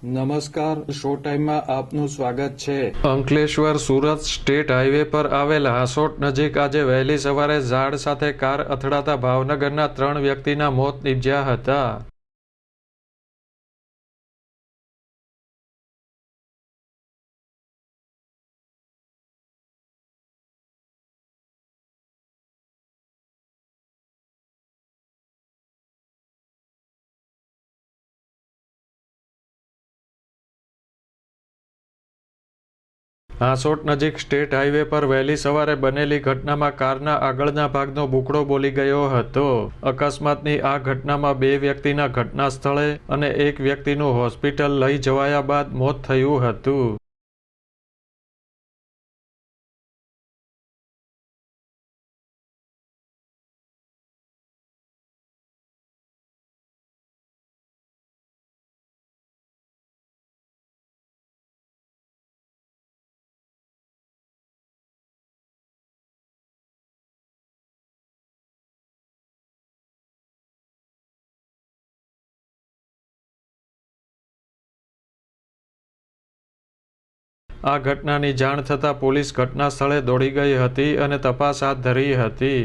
નમસ્કાર, શો ટાઈમમાં આપનું સ્વાગત છે। અંકલેશ્વર સુરત સ્ટેટ હાઈવે પર આવેલ હાસોટ નજીક આજે વહેલી સવારે ઝાડ સાથે કાર અથડાતા ભાવનગરના 3 વ્યક્તિના મોત નીપજ્યા હતા। હાસોટ નજીક સ્ટેટ હાઈવે પર વહેલી સવારે બનેલી ઘટનામાં કારના આગળના ભાગનો બુકડો બોલી ગયો હતો। અકસ્માતની આ ઘટનામાં 2 વ્યક્તિના ઘટના સ્થળે અને 1 વ્યક્તિનું હોસ્પિટલ લઈ જવાયા બાદ મોત થયું હતું। આ ઘટનાની જાણ થતાં પોલીસ ઘટના સ્થળે દોડી ગઈ હતી અને તપાસ હાથ ધરી હતી।